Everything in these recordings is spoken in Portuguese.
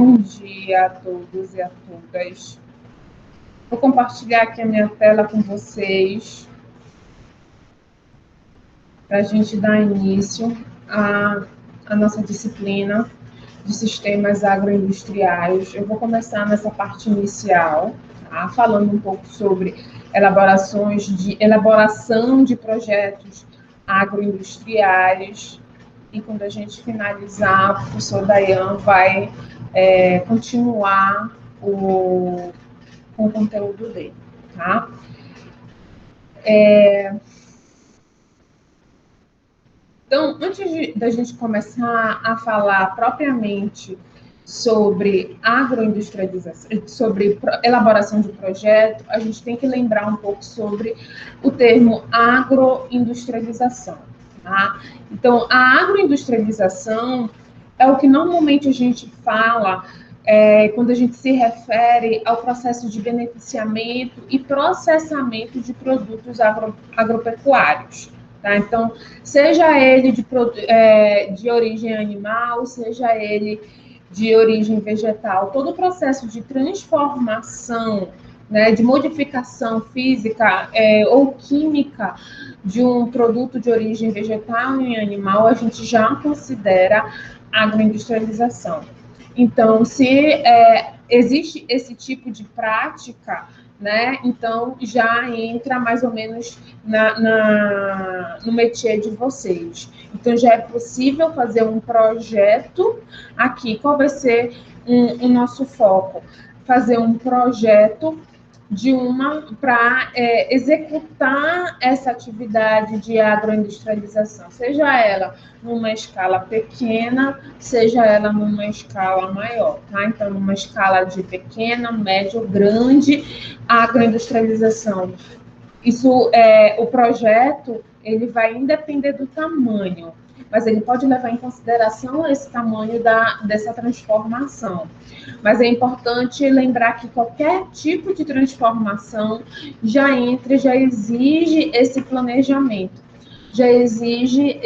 Bom dia a todos e a todas. Vou compartilhar aqui a minha tela com vocês para a gente dar início à nossa disciplina de sistemas agroindustriais. Eu vou começar nessa parte inicial, tá? Falando um pouco sobre elaboração de projetos agroindustriais. E quando a gente finalizar, o professor Dayan vai continuar com o conteúdo dele, tá? Então, antes da gente começar a falar propriamente sobre agroindustrialização, sobre elaboração de projeto, a gente tem que lembrar um pouco sobre o termo agroindustrialização, tá? Então, a agroindustrialização é o que normalmente a gente fala quando a gente se refere ao processo de beneficiamento e processamento de produtos agropecuários. Tá? Então, seja ele de origem animal, seja ele de origem vegetal, todo o processo de transformação, né, de modificação física ou química de um produto de origem vegetal em animal, a gente já considera agroindustrialização. Então, se existe esse tipo de prática, né, então já entra mais ou menos no métier de vocês. Então, já é possível fazer um projeto aqui. Qual vai ser o nosso foco? Fazer um projeto para executar essa atividade de agroindustrialização, seja ela numa escala pequena, seja ela numa escala maior, tá? Então, numa escala de pequena, médio, grande, agroindustrialização. Isso, o projeto, ele vai independer do tamanho, mas ele pode levar em consideração esse tamanho dessa transformação. Mas é importante lembrar que qualquer tipo de transformação já exige esse planejamento, já exige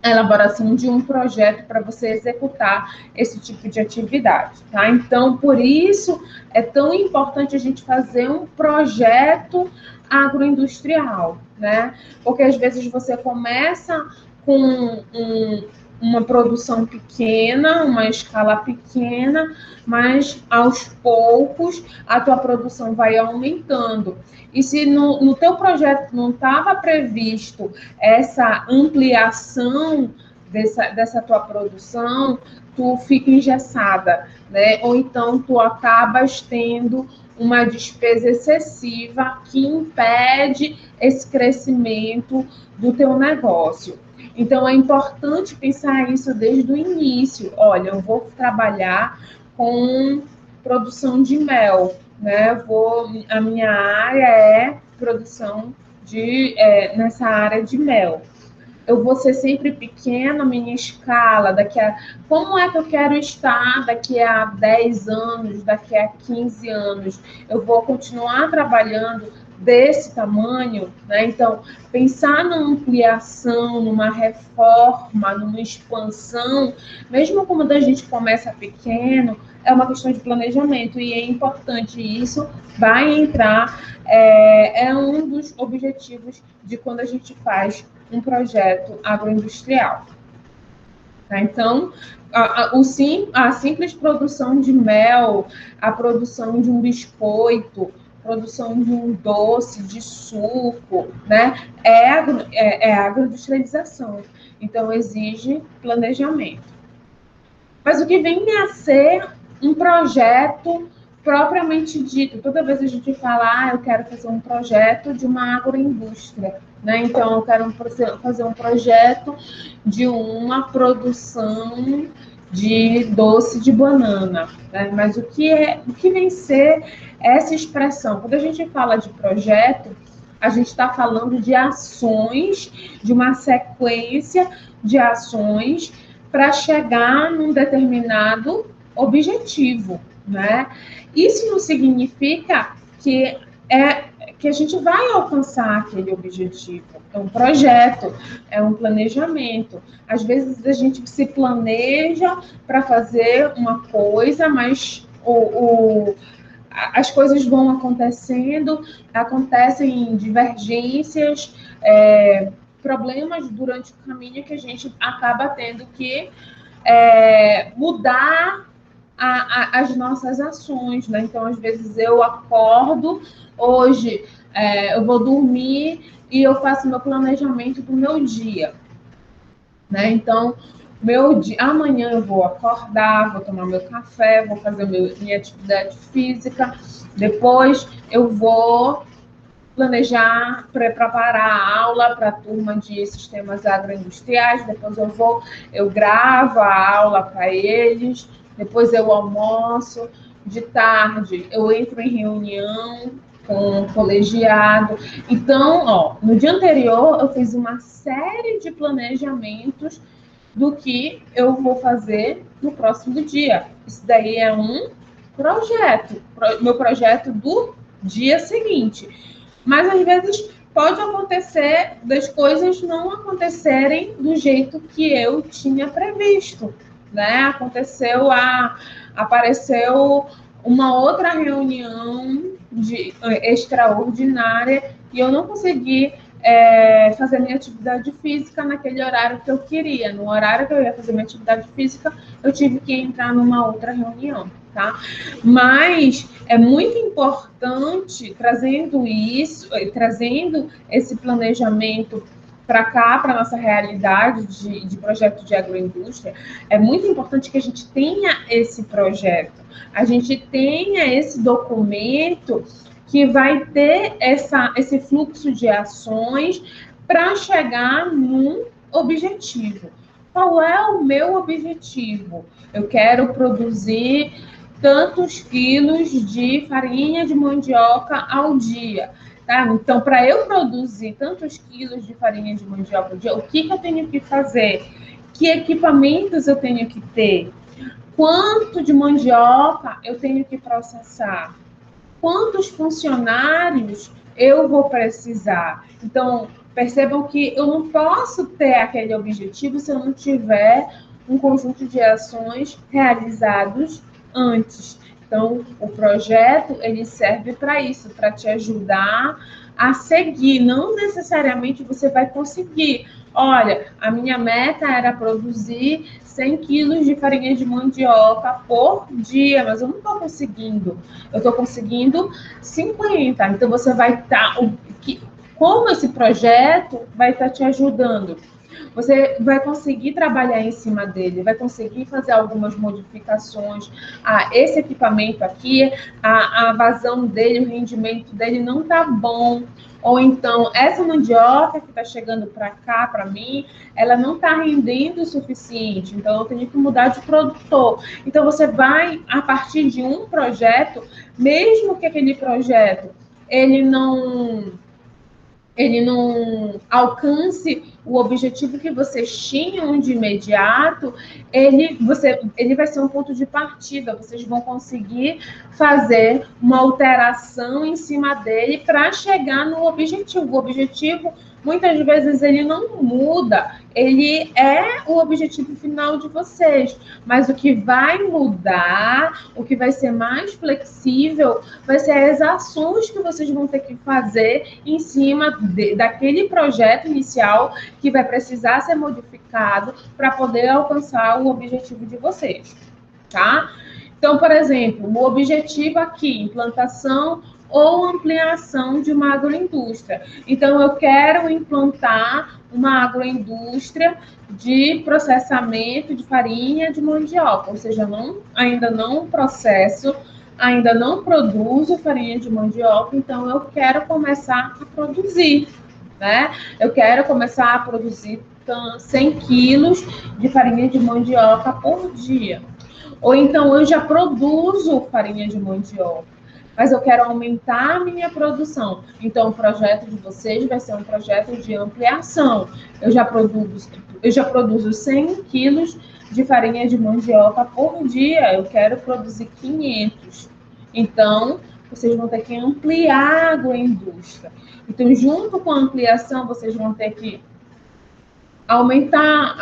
a elaboração de um projeto para você executar esse tipo de atividade, tá? Então, por isso, é tão importante a gente fazer um projeto agroindustrial, né? Porque, às vezes, você começa com uma produção pequena, uma escala pequena, mas, aos poucos, a tua produção vai aumentando. E se no teu projeto não estava previsto essa ampliação dessa tua produção, tu fica engessada, né? Ou então tu acabas tendo uma despesa excessiva que impede esse crescimento do teu negócio. Então, é importante pensar isso desde o início. Olha, eu vou trabalhar com produção de mel, né? A minha área é produção nessa área de mel. Eu vou ser sempre pequena, minha escala, como é que eu quero estar daqui a 10 anos, daqui a 15 anos? Eu vou continuar trabalhando desse tamanho, né? Então, pensar numa ampliação, numa reforma, numa expansão, mesmo quando a gente começa pequeno, é uma questão de planejamento, e é importante isso, vai entrar, é um dos objetivos de quando a gente faz um projeto agroindustrial. Tá? Então, a simples produção de mel, a produção de um biscoito, produção de um doce, de suco, né? É agroindustrialização. Então, exige planejamento. Mas o que vem a ser um projeto propriamente dito? Toda vez a gente fala, eu quero fazer um projeto de uma agroindústria, né? Então, eu quero fazer um projeto de uma produção de doce de banana, né? Mas o que vem ser essa expressão? Quando a gente fala de projeto, a gente está falando de ações, de uma sequência de ações para chegar num determinado objetivo, né? Isso não significa que que a gente vai alcançar aquele objetivo. É um projeto, é um planejamento. Às vezes a gente se planeja para fazer uma coisa, mas as coisas vão acontecendo, acontecem divergências, problemas durante o caminho que a gente acaba tendo que mudar as nossas ações, né? Então, às vezes eu acordo, hoje eu vou dormir e eu faço meu planejamento do meu dia, né? Então, amanhã eu vou acordar, vou tomar meu café, vou fazer minha atividade física, depois eu vou planejar, preparar a aula para a turma de sistemas agroindustriais, depois eu gravo a aula para eles, depois eu almoço, de tarde eu entro em reunião com o colegiado. Então, no dia anterior eu fiz uma série de planejamentos do que eu vou fazer no próximo dia. Isso daí é um projeto, meu projeto do dia seguinte. Mas, às vezes, pode acontecer das coisas não acontecerem do jeito que eu tinha previsto, né? Apareceu uma outra reunião extraordinária e eu não consegui fazer minha atividade física naquele horário que eu queria. No horário que eu ia fazer minha atividade física, eu tive que entrar numa outra reunião, tá? Mas é muito importante, trazendo esse planejamento para cá, para a nossa realidade de projeto de agroindústria, é muito importante que a gente tenha esse projeto, a gente tenha esse documento que vai ter esse fluxo de ações para chegar num objetivo. Qual é o meu objetivo? Eu quero produzir tantos quilos de farinha de mandioca ao dia. Tá? Então, para eu produzir tantos quilos de farinha de mandioca ao dia, o que eu tenho que fazer? Que equipamentos eu tenho que ter? Quanto de mandioca eu tenho que processar? Quantos funcionários eu vou precisar? Então, percebam que eu não posso ter aquele objetivo se eu não tiver um conjunto de ações realizados antes. Então, o projeto, ele serve para isso, para te ajudar a seguir. Não necessariamente você vai conseguir. Olha, a minha meta era produzir 100 quilos de farinha de mandioca por dia, mas eu não estou conseguindo. Eu estou conseguindo 50. Então, você vai estar... Como esse projeto vai estar te ajudando? Você vai conseguir trabalhar em cima dele, vai conseguir fazer algumas modificações. Esse equipamento aqui, a vazão dele, o rendimento dele não está bom. Ou então, essa mandioca que está chegando para cá, para mim, ela não está rendendo o suficiente. Então, eu tenho que mudar de produtor. Então, você vai, a partir de um projeto, mesmo que aquele projeto ele não alcance o objetivo que vocês tinham de imediato, ele vai ser um ponto de partida. Vocês vão conseguir fazer uma alteração em cima dele para chegar no objetivo. O objetivo, muitas vezes, ele não muda, ele é o objetivo final de vocês, mas o que vai mudar, o que vai ser mais flexível, vai ser as ações que vocês vão ter que fazer em cima daquele projeto inicial que vai precisar ser modificado para poder alcançar o objetivo de vocês, tá? Então, por exemplo, o objetivo aqui, implantação ou ampliação de uma agroindústria. Então, eu quero implantar uma agroindústria de processamento de farinha de mandioca, ou seja, ainda não processo, ainda não produzo farinha de mandioca, então eu quero começar a produzir, né? Eu quero começar a produzir 100 quilos de farinha de mandioca por dia. Ou então eu já produzo farinha de mandioca, mas eu quero aumentar a minha produção. Então, o projeto de vocês vai ser um projeto de ampliação. Eu já produzo 100 quilos de farinha de mandioca por dia, eu quero produzir 500. Então, vocês vão ter que ampliar a agroindústria. Então, junto com a ampliação, vocês vão ter que aumentar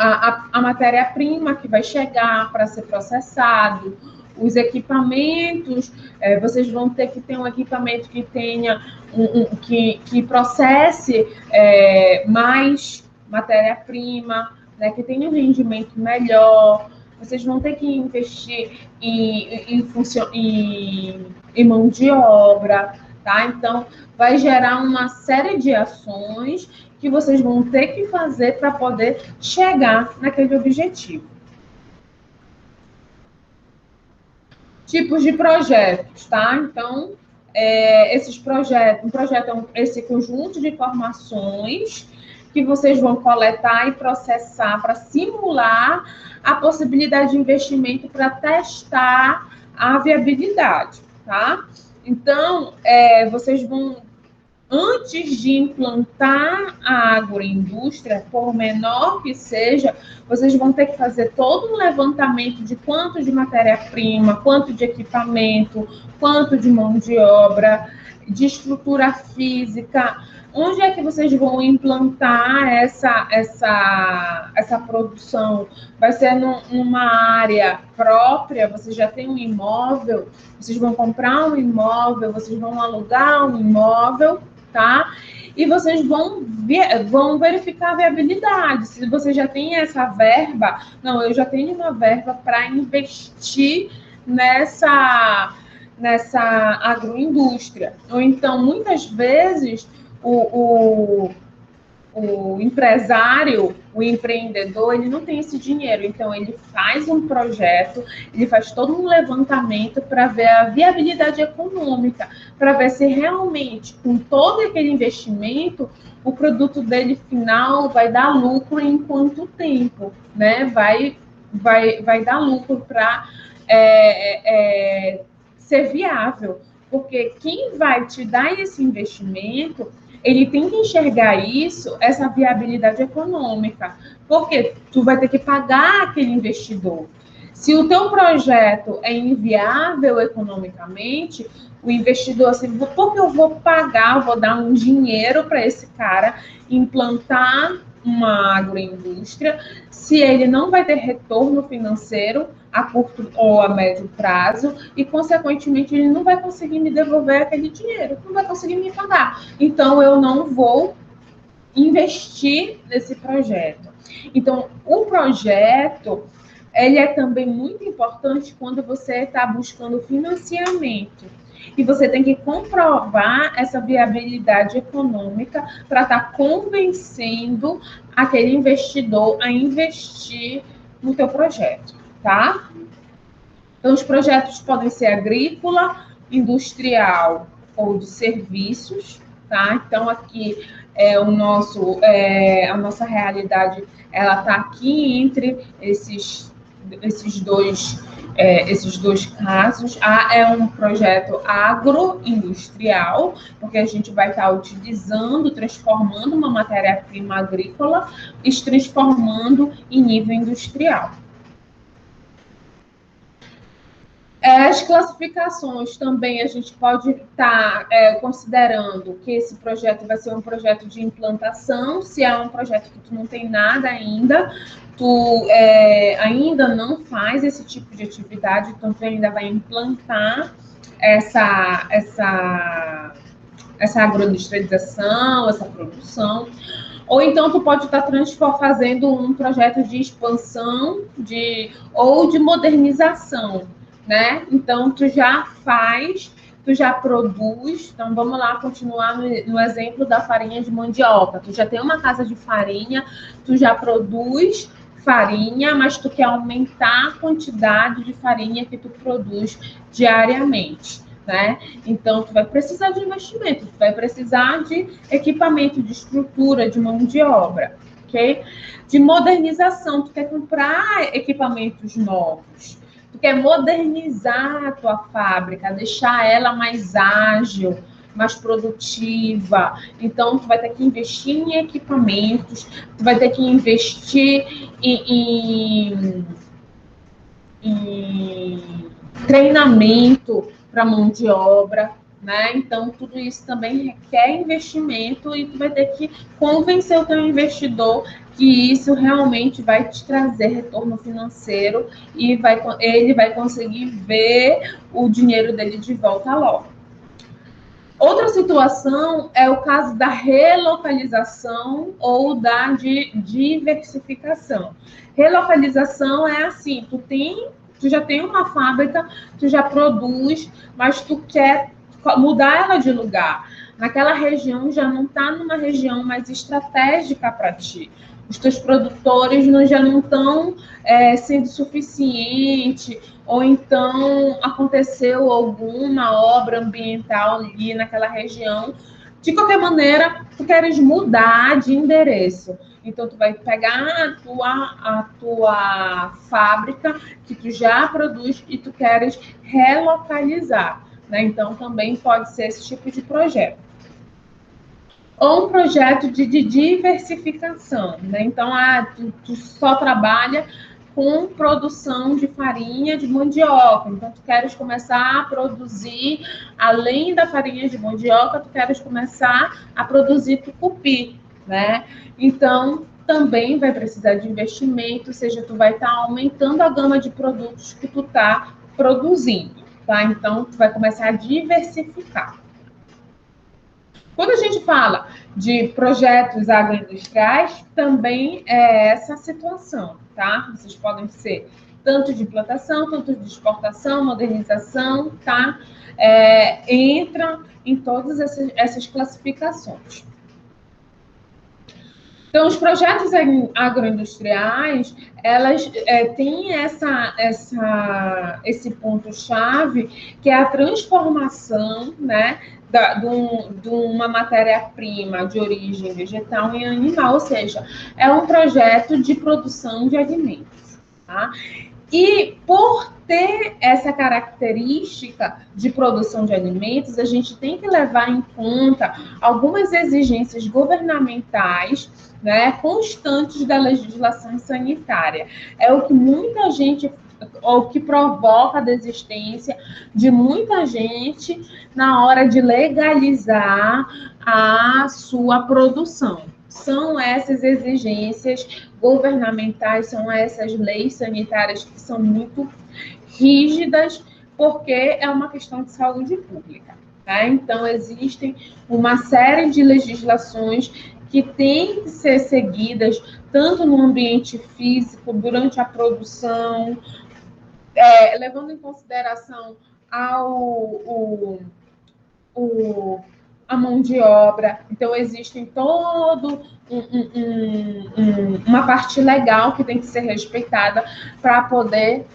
a matéria-prima que vai chegar para ser processado, os equipamentos, vocês vão ter que ter um equipamento que tenha que processe mais matéria-prima, né, que tenha um rendimento melhor. Vocês vão ter que investir em mão de obra, tá? Então, vai gerar uma série de ações que vocês vão ter que fazer para poder chegar naquele objetivo. Tipos de projetos, tá? Então, esses projetos, um projeto é esse conjunto de informações que vocês vão coletar e processar para simular a possibilidade de investimento para testar a viabilidade, tá? Então, vocês vão, antes de implantar a agroindústria, por menor que seja, vocês vão ter que fazer todo um levantamento de quanto de matéria-prima, quanto de equipamento, quanto de mão de obra, de estrutura física. Onde é que vocês vão implantar essa produção? Vai ser numa área própria? Vocês já têm um imóvel? Vocês vão comprar um imóvel? Vocês vão alugar um imóvel? Tá? E vocês vão verificar a viabilidade. Se você já tem essa verba, não, eu já tenho uma verba para investir nessa agroindústria. Ou então, muitas vezes, o empresário, o empreendedor, ele não tem esse dinheiro, então ele faz um projeto, ele faz todo um levantamento para ver a viabilidade econômica, para ver se realmente, com todo aquele investimento, o produto dele final vai dar lucro em quanto tempo, né? Vai dar lucro para ser viável, porque quem vai te dar esse investimento, ele tem que enxergar isso, essa viabilidade econômica, porque tu vai ter que pagar aquele investidor. Se o teu projeto é inviável economicamente, o investidor, assim, por que eu vou pagar, vou dar um dinheiro para esse cara implantar uma agroindústria, se ele não vai ter retorno financeiro a curto ou a médio prazo e, consequentemente, ele não vai conseguir me devolver aquele dinheiro, não vai conseguir me pagar. Então, eu não vou investir nesse projeto. Então, o projeto, ele é também muito importante quando você está buscando financiamento. E você tem que comprovar essa viabilidade econômica para estar convencendo aquele investidor a investir no teu projeto, tá? Então, os projetos podem ser agrícola, industrial ou de serviços, tá? Então, aqui a nossa realidade, ela está aqui entre esses dois casos. É um projeto agroindustrial, porque a gente vai estar utilizando, transformando uma matéria-prima agrícola e transformando em nível industrial. As classificações também a gente pode estar considerando que esse projeto vai ser um projeto de implantação, se é um projeto que tu não tem nada ainda, tu ainda não faz esse tipo de atividade, então tu ainda vai implantar essa agroindustrialização, essa produção. Ou então tu pode estar fazendo um projeto de expansão ou de modernização, né? Então, tu já produz. Então, vamos lá continuar no exemplo da farinha de mandioca. Tu já tem uma casa de farinha, tu já produz farinha, mas tu quer aumentar a quantidade de farinha que tu produz diariamente, né? Então, tu vai precisar de investimento, tu vai precisar de equipamento, de estrutura, de mão de obra, ok? De modernização, tu quer comprar equipamentos novos. Tu quer modernizar a tua fábrica, deixar ela mais ágil, mais produtiva. Então, tu vai ter que investir em equipamentos, tu vai ter que investir em treinamento para mão de obra, né? Então, tudo isso também requer investimento e tu vai ter que convencer o teu investidor que isso realmente vai te trazer retorno financeiro e ele vai conseguir ver o dinheiro dele de volta logo. Outra situação é o caso da relocalização ou da diversificação. Relocalização é assim, tu já tem uma fábrica, tu já produz, mas tu quer mudar ela de lugar. Naquela região já não está numa região mais estratégica para ti. Os teus produtores já não estão sendo suficiente, ou então aconteceu alguma obra ambiental ali naquela região. De qualquer maneira, tu queres mudar de endereço. Então, tu vai pegar a tua fábrica que tu já produz e tu queres relocalizar, né? Então, também pode ser esse tipo de projeto. Ou um projeto de diversificação, né? Então, tu só trabalha com produção de farinha de mandioca. Então, tu queres começar a produzir, além da farinha de mandioca, tu queres começar a produzir tucupi, né? Então, também vai precisar de investimento, ou seja, tu vai estar aumentando a gama de produtos que tu está produzindo, tá? Então, tu vai começar a diversificar. Quando a gente fala de projetos agroindustriais, também é essa situação, tá? Vocês podem ser tanto de implantação, tanto de exportação, modernização, tá? Entram em todas essas classificações. Então, os projetos agroindustriais, elas têm esse ponto-chave, que é a transformação, né, de uma matéria-prima de origem vegetal em animal, ou seja, é um projeto de produção de alimentos, tá? E por ter essa característica de produção de alimentos, a gente tem que levar em conta algumas exigências governamentais, né, constantes da legislação sanitária. É o que muita gente, ou que provoca a desistência de muita gente na hora de legalizar a sua produção. São essas exigências governamentais, são essas leis sanitárias que são muito rígidas, porque é uma questão de saúde pública, tá? Então, existem uma série de legislações que têm que ser seguidas, tanto no ambiente físico, durante a produção, levando em consideração a mão de obra. Então, existe todo uma parte legal que tem que ser respeitada para poder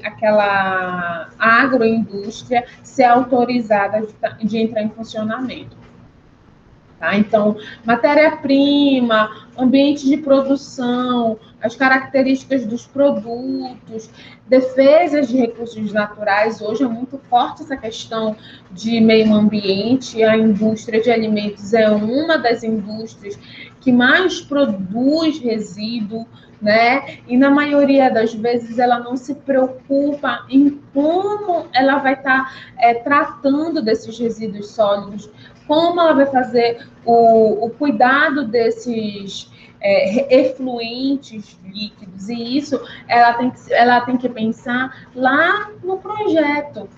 aquela agroindústria ser autorizada de entrar em funcionamento. Tá? Então, matéria-prima, ambiente de produção, as características dos produtos, defesas de recursos naturais. Hoje é muito forte essa questão de meio ambiente. A indústria de alimentos é uma das indústrias que mais produz resíduo, né? E na maioria das vezes ela não se preocupa em como ela vai estar tratando desses resíduos sólidos, como ela vai fazer o cuidado desses efluentes líquidos, e isso ela tem que pensar lá no projeto.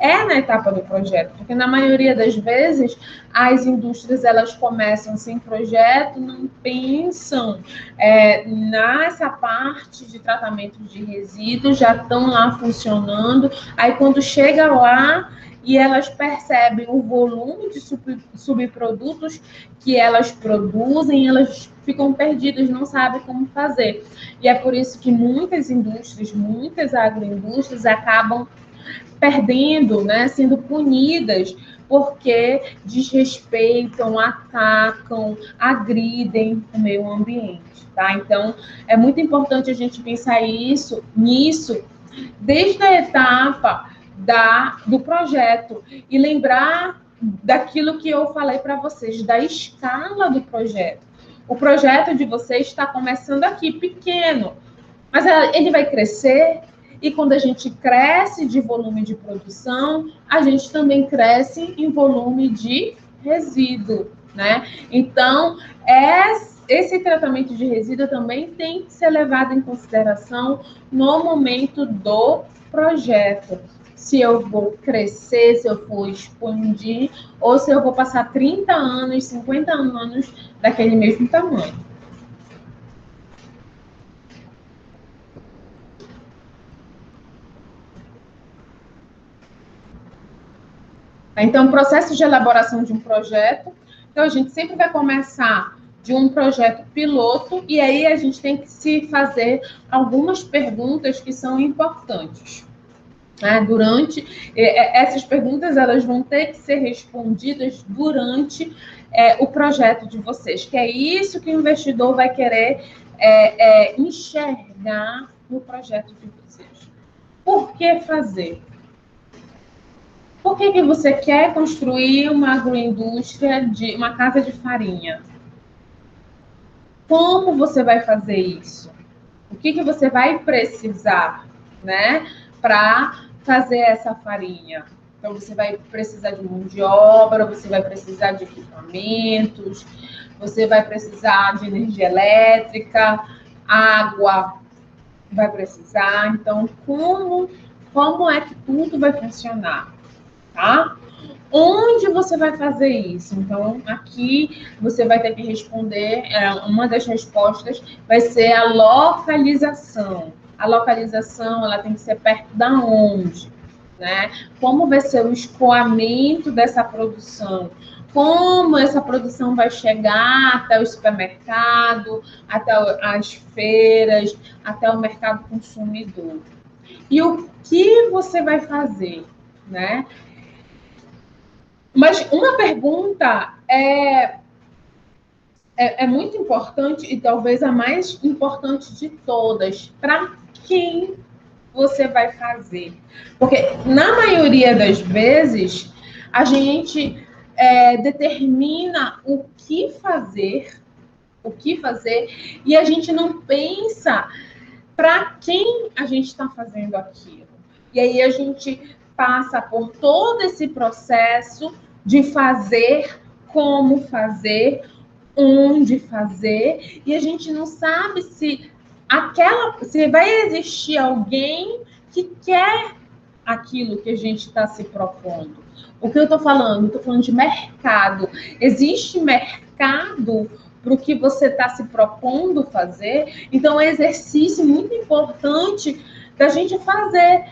Na etapa do projeto, porque na maioria das vezes as indústrias elas começam sem projeto, não pensam nessa parte de tratamento de resíduos, já estão lá funcionando, aí quando chega lá e elas percebem o volume de subprodutos que elas produzem, elas ficam perdidas, não sabem como fazer. E é por isso que muitas indústrias, muitas agroindústrias acabam perdendo, né, sendo punidas porque desrespeitam, atacam, agridem o meio ambiente, tá? Então, é muito importante a gente pensar nisso desde a etapa do projeto e lembrar daquilo que eu falei para vocês, da escala do projeto. O projeto de vocês está começando aqui, pequeno, mas ele vai crescer, E quando a gente cresce de volume de produção, a gente também cresce em volume de resíduo, né? Então, esse tratamento de resíduo também tem que ser levado em consideração no momento do projeto. Se eu vou crescer, se eu vou expandir, ou se eu vou passar 30 anos, 50 anos daquele mesmo tamanho. Então, o processo de elaboração de um projeto, então a gente sempre vai começar de um projeto piloto e aí a gente tem que se fazer algumas perguntas que são importantes. Durante essas perguntas, elas vão ter que ser respondidas durante o projeto de vocês, que é isso que o investidor vai querer enxergar no projeto de vocês. Por que fazer? Por que você quer construir uma agroindústria de uma casa de farinha? Como você vai fazer isso? O que você vai precisar, né, para fazer essa farinha? Então, você vai precisar de mão de obra, você vai precisar de equipamentos, você vai precisar de energia elétrica, água, vai precisar. Então, como é que tudo vai funcionar? Tá? Onde você vai fazer isso? Então, aqui você vai ter que responder, uma das respostas vai ser a localização. A localização, ela tem que ser perto da onde, né? Como vai ser o escoamento dessa produção? Como essa produção vai chegar até o supermercado, até as feiras, até o mercado consumidor? E o que você vai fazer, né? Mas uma pergunta é muito importante e talvez a mais importante de todas. Para quem você vai fazer? Porque na maioria das vezes a gente determina o que fazer e a gente não pensa para quem a gente está fazendo aquilo. E aí a gente passa por todo esse processo de fazer, como fazer, onde fazer, e a gente não sabe se vai existir alguém que quer aquilo que a gente está se propondo. O que eu estou falando? Estou falando de mercado. Existe mercado para o que você está se propondo fazer? Então, é um exercício muito importante da gente fazer.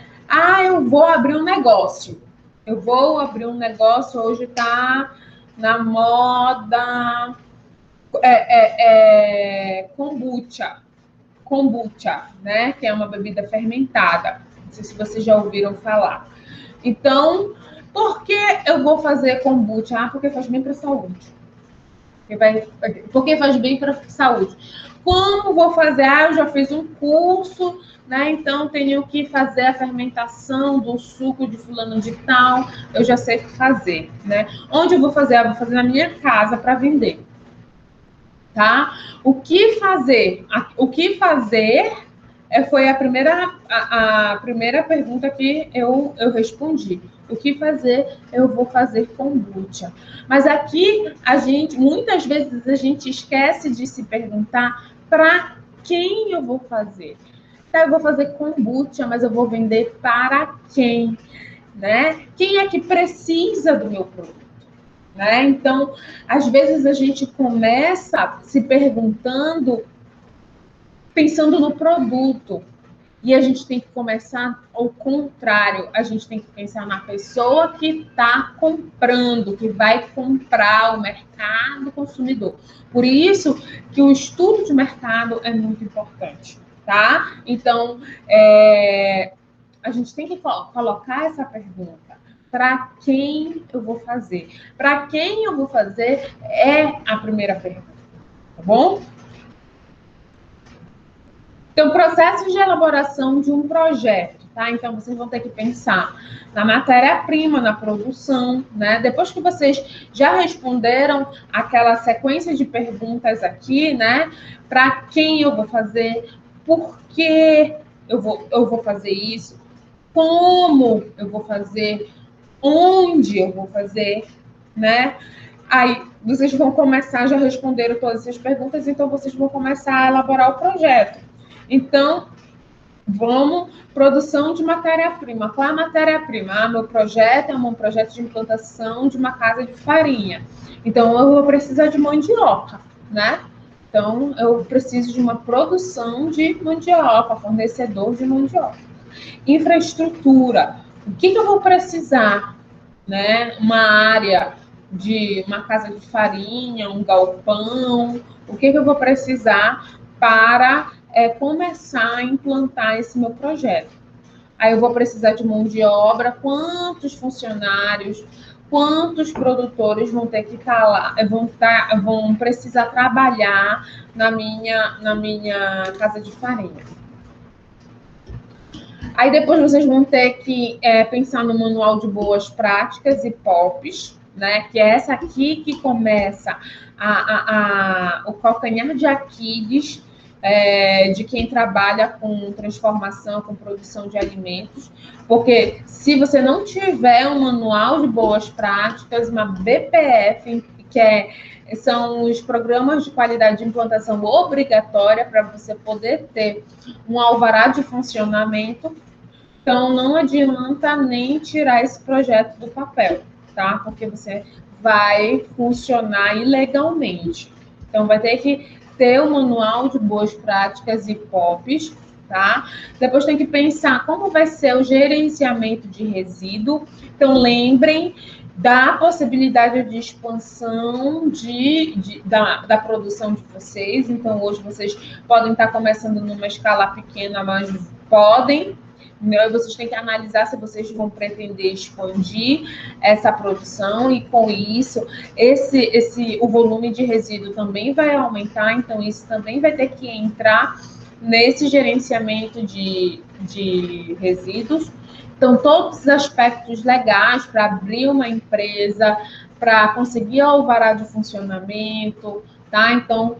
Eu vou abrir um negócio. Hoje está na moda kombucha, né? Que é uma bebida fermentada. Não sei se vocês já ouviram falar. Então, por que eu vou fazer kombucha? Porque faz bem para a saúde. Porque faz bem para a saúde. Como vou fazer? Eu já fiz um curso, né? Então tenho que fazer a fermentação do suco de fulano de tal. Eu já sei fazer, né? Onde eu vou fazer? Eu vou fazer na minha casa para vender. Tá? O que fazer? Foi a primeira pergunta que eu respondi. O que fazer? Eu vou fazer kombucha. Mas aqui, muitas vezes, a gente esquece de se perguntar para quem eu vou fazer. Tá, eu vou fazer kombucha, mas eu vou vender para quem? Né? Quem é que precisa do meu produto? Né? Então, às vezes a gente começa se perguntando, pensando no produto, e a gente tem que começar ao contrário, a gente tem que pensar na pessoa que está comprando, que vai comprar, o mercado consumidor. Por isso que o estudo de mercado é muito importante, tá? Então, a gente tem que colocar essa pergunta. Para quem eu vou fazer? Para quem eu vou fazer é a primeira pergunta, tá bom? Então, processo de elaboração de um projeto, tá? Então, vocês vão ter que pensar na matéria-prima, na produção, né? Depois que vocês já responderam aquela sequência de perguntas aqui, né? Para quem eu vou fazer? Por quê? eu vou fazer isso? Como eu vou fazer? Onde eu vou fazer? Né? Aí, vocês vão começar, já responderam todas essas perguntas, então vocês vão começar a elaborar o projeto. Então, produção de matéria-prima. Qual é a matéria-prima? Ah, meu projeto é um projeto de implantação de uma casa de farinha. Então, eu vou precisar de mandioca, né? Então, eu preciso de uma produção de mandioca, fornecedor de mandioca. Infraestrutura. O que eu vou precisar? Né? Uma área de uma casa de farinha, um galpão. O que eu vou precisar para começar a implantar esse meu projeto? Aí eu vou precisar de mão de obra, quantos funcionários, quantos produtores vão ter que estar lá, vão precisar trabalhar na minha casa de farinha. Aí depois vocês vão ter que pensar no manual de boas práticas e POPs, né? Que é essa aqui que começa o calcanhar de Aquiles de quem trabalha com transformação, com produção de alimentos, porque se você não tiver um manual de boas práticas, uma BPF, são os programas de qualidade de implantação obrigatória para você poder ter um alvará de funcionamento, então não adianta nem tirar esse projeto do papel, tá? Porque você vai funcionar ilegalmente. Então vai ter que ter o manual de boas práticas e POPs, tá? Depois tem que pensar como vai ser o gerenciamento de resíduo. Então lembrem da possibilidade de expansão da produção de vocês. Então hoje vocês podem estar começando numa escala pequena, mas podem. Vocês têm que analisar se vocês vão pretender expandir essa produção e, com isso, o volume de resíduo também vai aumentar, então isso também vai ter que entrar nesse gerenciamento de resíduos. Então, todos os aspectos legais para abrir uma empresa, para conseguir alvará de funcionamento, tá? Então,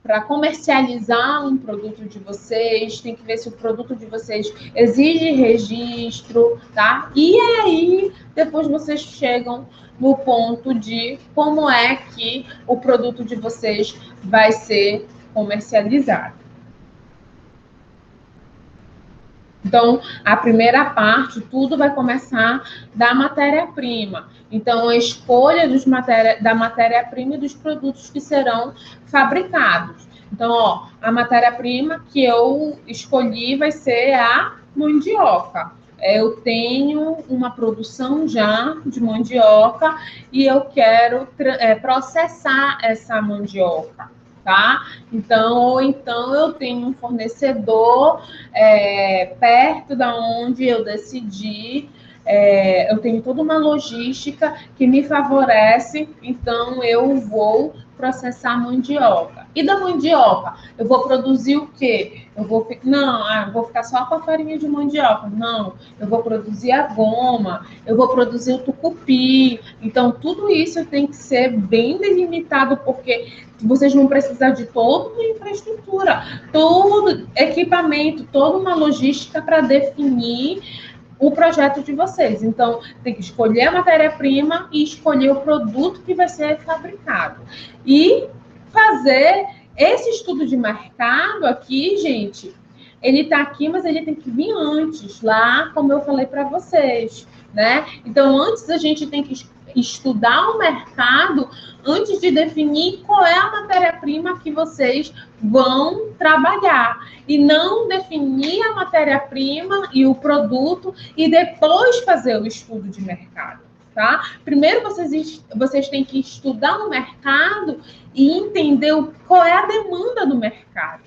para comercializar um produto de vocês, tem que ver se o produto de vocês exige registro, tá? E aí, depois vocês chegam no ponto de como é que o produto de vocês vai ser comercializado. Então, a primeira parte, tudo vai começar da matéria-prima. Então, a escolha da matéria-prima e dos produtos que serão fabricados. Então, ó, a matéria-prima que eu escolhi vai ser a mandioca. Eu tenho uma produção já de mandioca e eu quero processar essa mandioca. Tá? Ou então eu tenho um fornecedor perto da onde eu decidi, eu tenho toda uma logística que me favorece, então eu vou processar mandioca. E da mandioca, eu vou produzir o quê? Eu vou ficar só com a farinha de mandioca. Não, eu vou produzir a goma, eu vou produzir o tucupi. Então, tudo isso tem que ser bem delimitado, porque vocês vão precisar de toda uma infraestrutura, todo equipamento, toda uma logística para definir o projeto de vocês. Então, tem que escolher a matéria-prima e escolher o produto que vai ser fabricado. E fazer esse estudo de mercado aqui, gente, ele está aqui, mas ele tem que vir antes, lá, como eu falei para vocês, né? Então, antes a gente tem que estudar o mercado antes de definir qual é a matéria-prima que vocês vão trabalhar. E não definir a matéria-prima e o produto e depois fazer o estudo de mercado, tá? Primeiro vocês têm que estudar o mercado e entender qual é a demanda do mercado.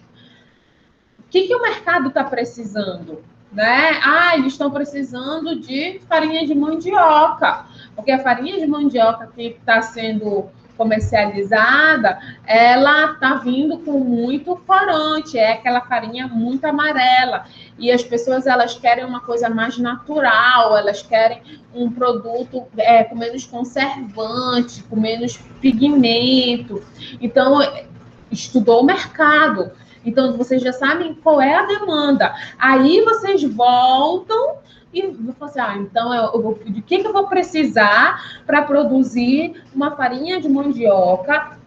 O que o mercado está precisando? Né? Eles estão precisando de farinha de mandioca, porque a farinha de mandioca que está sendo comercializada, ela está vindo com muito corante, é aquela farinha muito amarela, e as pessoas elas querem uma coisa mais natural, elas querem um produto com menos conservante, com menos pigmento. Então, estudou o mercado. Então, vocês já sabem qual é a demanda. Aí, vocês voltam e vão falar assim, então, de que eu vou precisar para produzir uma farinha de mandioca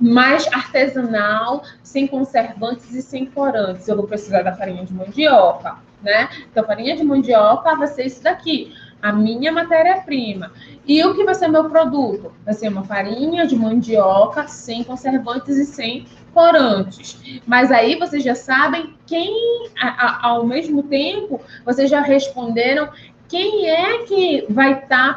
mais artesanal, sem conservantes e sem corantes? Eu vou precisar da farinha de mandioca, né? Então, farinha de mandioca vai ser isso daqui, a minha matéria-prima. E o que vai ser meu produto? Vai ser uma farinha de mandioca sem conservantes e sem corantes. Mas aí vocês já sabem ao mesmo tempo, vocês já responderam quem é que vai estar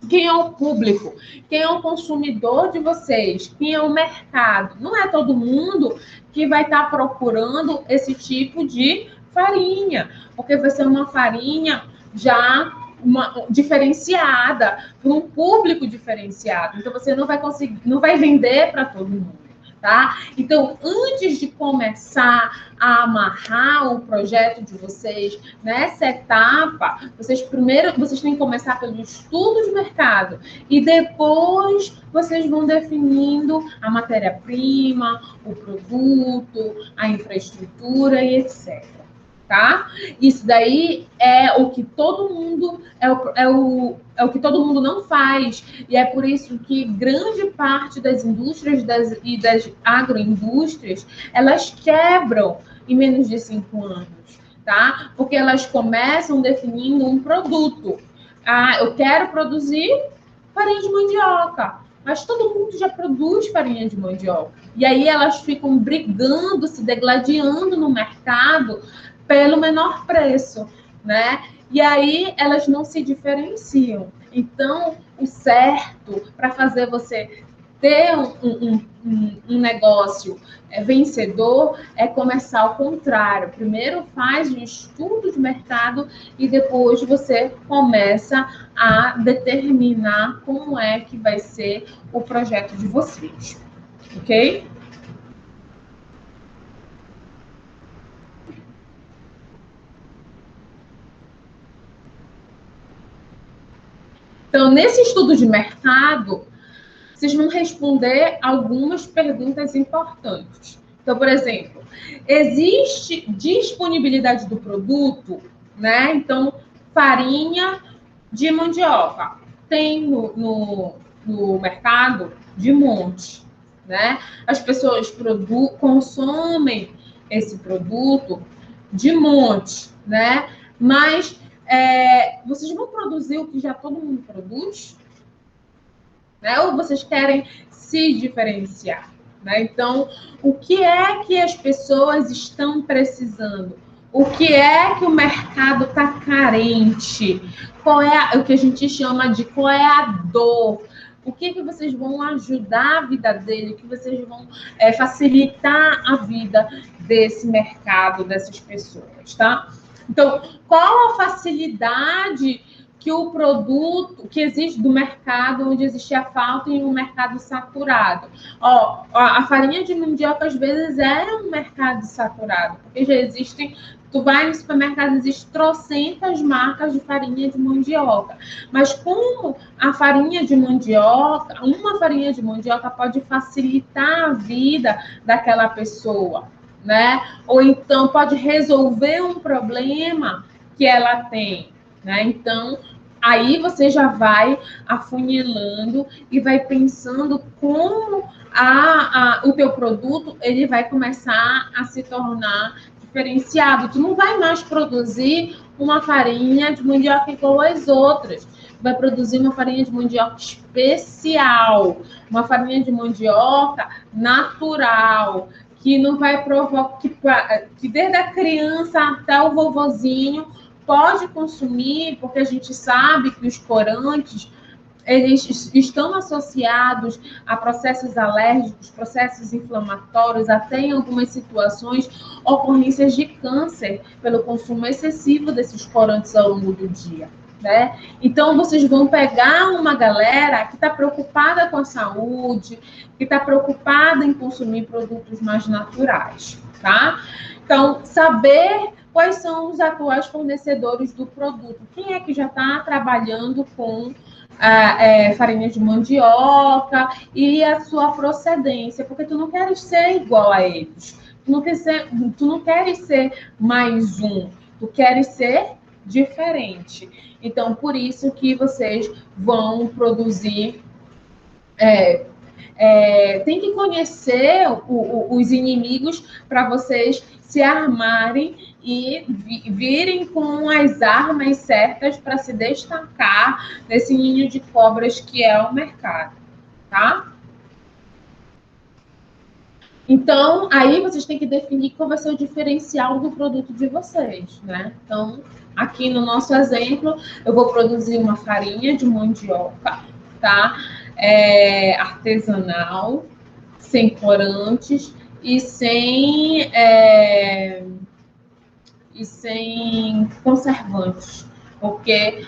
quem é o público, quem é o consumidor de vocês, quem é o mercado. Não é todo mundo que vai estar procurando esse tipo de farinha, porque vai ser uma farinha já diferenciada, para um público diferenciado. Então, você não vai conseguir, não vai vender para todo mundo. Tá? Então, antes de começar a amarrar o projeto de vocês nessa etapa, vocês têm que começar pelo estudo de mercado e depois vocês vão definindo a matéria-prima, o produto, a infraestrutura e etc. Tá? Isso daí é o que todo mundo é o que todo mundo não faz, e é por isso que grande parte das indústrias e das agroindústrias, elas quebram em menos de 5 anos, tá? Porque elas começam definindo um produto. Ah, eu quero produzir farinha de mandioca, mas todo mundo já produz farinha de mandioca. E aí elas ficam brigando, se degladiando no mercado pelo menor preço, né? E aí elas não se diferenciam. Então, o certo para fazer você ter um negócio vencedor é começar ao contrário. Primeiro faz um estudo de mercado e depois você começa a determinar como é que vai ser o projeto de vocês. Ok? Então, nesse estudo de mercado, vocês vão responder algumas perguntas importantes. Então, por exemplo, existe disponibilidade do produto, né? Então, farinha de mandioca tem no mercado de monte, né? As pessoas consomem esse produto de monte, né? Mas vocês vão produzir o que já todo mundo produz? Né? Ou vocês querem se diferenciar? Né? Então, o que é que as pessoas estão precisando? O que é que o mercado está carente? Qual é o que a gente chama de qual é a dor? O que vocês vão ajudar a vida dele? O que vocês vão facilitar a vida desse mercado, dessas pessoas, tá? Então, qual a facilidade que o produto que existe do mercado, onde existe a falta em um mercado saturado? Ó, a farinha de mandioca, às vezes, é um mercado saturado, porque já existem. Tu vai no supermercado, existem trocentas marcas de farinha de mandioca. Mas como a farinha de mandioca, uma farinha de mandioca pode facilitar a vida daquela pessoa, né? Ou então pode resolver um problema que ela tem, né? Então, aí você já vai afunilando e vai pensando como o teu produto ele vai começar a se tornar diferenciado. Tu não vai mais produzir uma farinha de mandioca igual as outras. Vai produzir uma farinha de mandioca especial, uma farinha de mandioca natural, que não vai provocar, que desde a criança até o vovozinho pode consumir, porque a gente sabe que os corantes eles estão associados a processos alérgicos, processos inflamatórios, até em algumas situações, ocorrências de câncer pelo consumo excessivo desses corantes ao longo do dia. Né? Então, vocês vão pegar uma galera que está preocupada com a saúde, que está preocupada em consumir produtos mais naturais. Tá? Então, saber quais são os atuais fornecedores do produto. Quem é que já está trabalhando com farinha de mandioca e a sua procedência, porque tu não queres ser igual a eles. Tu não queres ser mais um, tu queres ser diferente. Então, por isso que vocês vão produzir. Tem que conhecer os inimigos para vocês se armarem e virem com as armas certas para se destacar nesse ninho de cobras que é o mercado, tá? Então, aí vocês têm que definir qual vai ser o diferencial do produto de vocês, né? Então, aqui no nosso exemplo, eu vou produzir uma farinha de mandioca, tá? Artesanal, sem corantes e sem conservantes, porque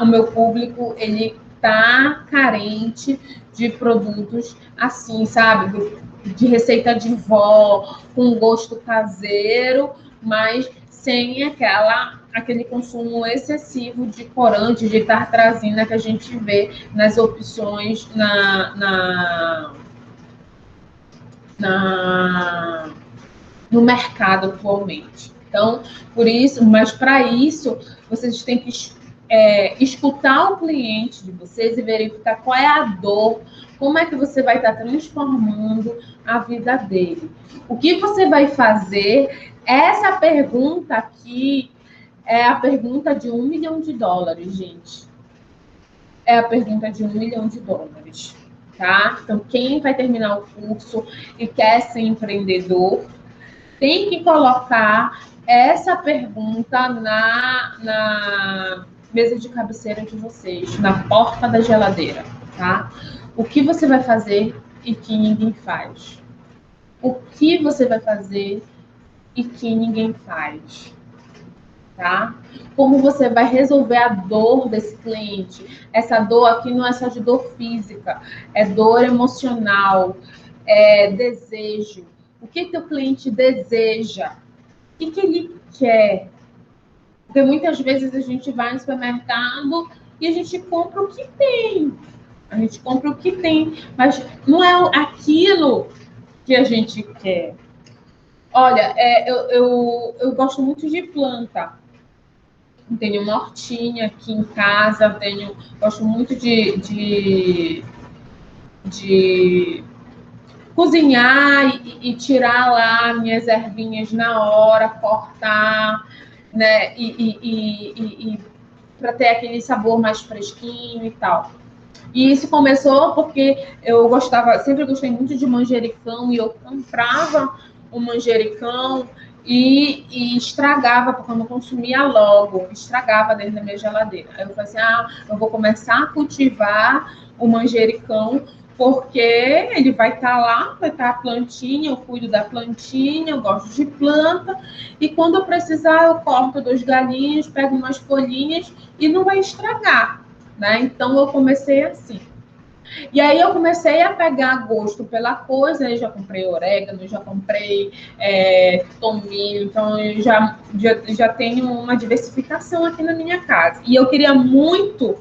o meu público ele tá carente de produtos assim, sabe? De receita de vó, com gosto caseiro, mas sem aquele consumo excessivo de corante, de tartrazina que a gente vê nas opções no mercado atualmente. Então, por isso, mas para isso, vocês têm que escutar o cliente de vocês e verificar qual é a dor, como é que você vai estar transformando a vida dele. O que você vai fazer? Essa pergunta aqui é a pergunta de $1 milhão, gente. É a pergunta de $1 milhão, tá? Então, quem vai terminar o curso e quer ser empreendedor, tem que colocar essa pergunta na mesa de cabeceira de vocês, na porta da geladeira, tá? O que você vai fazer e que ninguém faz? O que você vai fazer e que ninguém faz? Tá? Como você vai resolver a dor desse cliente? Essa dor aqui não é só de dor física, é dor emocional, é desejo. O que teu cliente deseja? O que ele quer? Porque muitas vezes a gente vai no supermercado e a gente compra o que tem. A gente compra o que tem, mas não é aquilo que a gente quer. Olha, eu gosto muito de planta. Tenho uma hortinha aqui em casa, gosto muito de cozinhar e tirar lá minhas ervinhas na hora, cortar, né? E para ter aquele sabor mais fresquinho e tal. E isso começou porque eu sempre gostei muito de manjericão e eu comprava o manjericão e estragava, porque eu não consumia logo, estragava dentro da minha geladeira. Aí eu falei assim, eu vou começar a cultivar o manjericão, porque ele vai estar lá, vai estar a plantinha, eu cuido da plantinha, eu gosto de planta, e quando eu precisar, eu corto 2 galinhos, pego umas folhinhas e não vai estragar, né? Então, eu comecei assim. E aí eu comecei a pegar gosto pela coisa, eu já comprei orégano, já comprei tomilho, então eu já tenho uma diversificação aqui na minha casa. E eu queria muito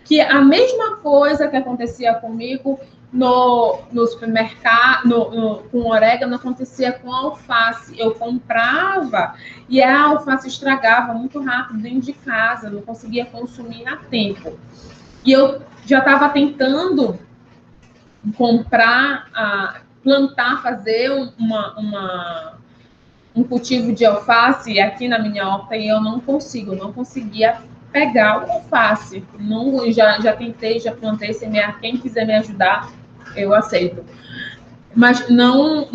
que a mesma coisa que acontecia comigo no supermercado, com orégano, acontecia com alface. Eu comprava e a alface estragava muito rápido dentro de casa, não conseguia consumir a tempo. E eu já estava tentando plantar, fazer um cultivo de alface aqui na minha horta e eu não conseguia pegar o alface. Já tentei, já plantei semear. Quem quiser me ajudar, eu aceito. Mas não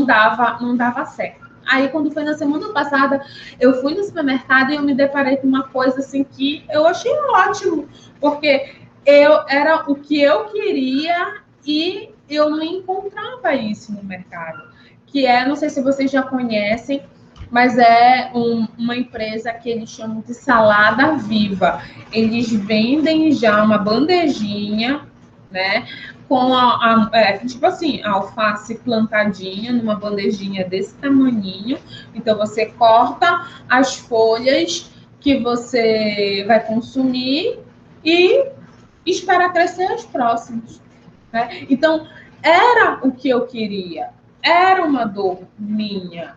dava certo. Aí, quando foi na semana passada, eu fui no supermercado e eu me deparei com uma coisa assim que eu achei ótimo, porque era o que eu queria e eu não encontrava isso no mercado. Que não sei se vocês já conhecem, mas é uma empresa que eles chamam de Salada Viva. Eles vendem já uma bandejinha, né? Com tipo assim, a alface plantadinha numa bandejinha desse tamaninho. Então, você corta as folhas que você vai consumir e esperar crescer os próximos, né? Então, era o que eu queria, era uma dor minha,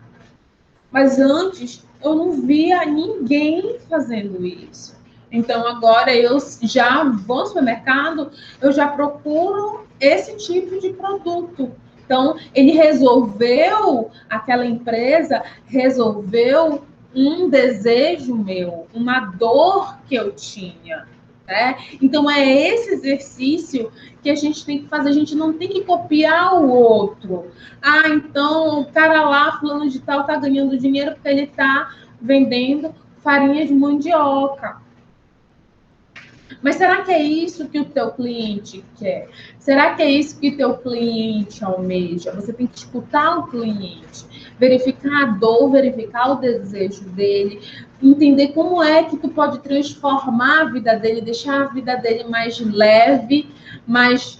mas antes eu não via ninguém fazendo isso. Então, agora eu já vou ao supermercado, eu já procuro esse tipo de produto. Então, ele resolveu, aquela empresa resolveu um desejo meu, uma dor que eu tinha. Né? Então, é esse exercício que a gente tem que fazer. A gente não tem que copiar o outro. Ah, então o cara lá, fulano de tal, está ganhando dinheiro porque ele está vendendo farinha de mandioca. Mas será que é isso que o teu cliente quer? Será que é isso que o teu cliente almeja? Você tem que escutar o cliente, verificar a dor, verificar o desejo dele, entender como é que tu pode transformar a vida dele, deixar a vida dele mais leve, mais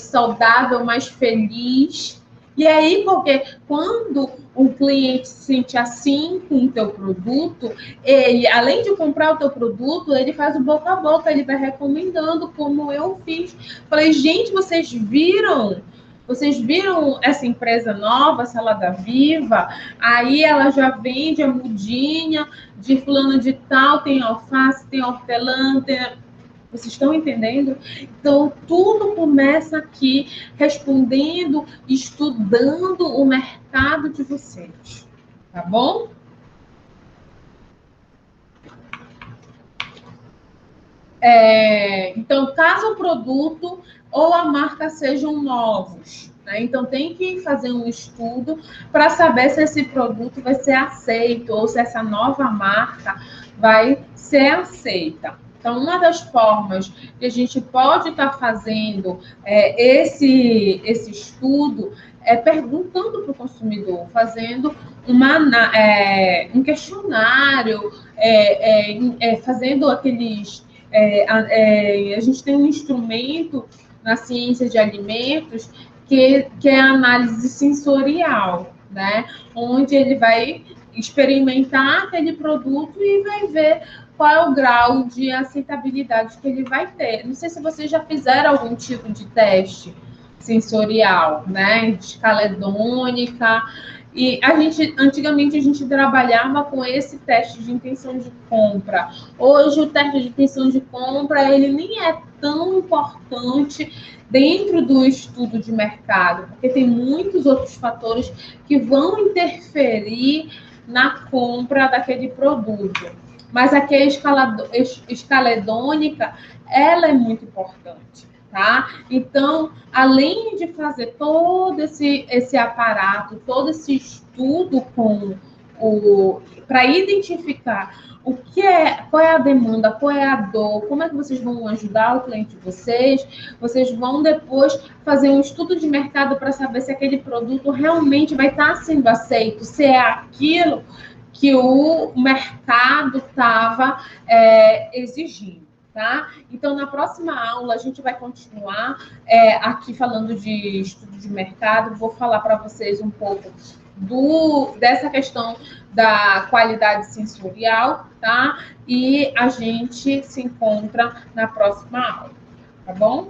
saudável, mais feliz. E aí, porque quando um cliente se sente assim com o teu produto, ele, além de comprar o teu produto, ele faz o boca a boca, ele vai recomendando, como eu fiz. Falei, gente, vocês viram? Vocês viram essa empresa nova, Salada Viva? Aí ela já vende a mudinha de fulano de tal, tem alface, tem hortelã, tem... Vocês estão entendendo? Então, tudo começa aqui respondendo, estudando o mercado de vocês. Tá bom? Então, caso o produto ou a marca sejam novos, né? Então, tem que fazer um estudo para saber se esse produto vai ser aceito ou se essa nova marca vai ser aceita. Então, uma das formas que a gente pode estar fazendo esse estudo é perguntando para o consumidor, fazendo um questionário, fazendo aqueles... a gente tem um instrumento na ciência de alimentos que é a análise sensorial, né? Onde ele vai experimentar aquele produto e vai ver qual é o grau de aceitabilidade que ele vai ter. Não sei se vocês já fizeram algum tipo de teste sensorial, né? De escala hedônica. E antigamente a gente trabalhava com esse teste de intenção de compra. Hoje o teste de intenção de compra ele nem é tão importante dentro do estudo de mercado, porque tem muitos outros fatores que vão interferir na compra daquele produto. Mas aqui a escala hedônica, ela é muito importante. Tá? Então, além de fazer todo esse aparato, todo esse estudo para identificar qual é a demanda, qual é a dor, como é que vocês vão ajudar o cliente de vocês vão depois fazer um estudo de mercado para saber se aquele produto realmente vai estar sendo aceito, se é aquilo que o mercado estava exigindo. Tá? Então, na próxima aula, a gente vai continuar aqui falando de estudo de mercado. Vou falar para vocês um pouco dessa questão da qualidade sensorial, tá? E a gente se encontra na próxima aula, tá bom?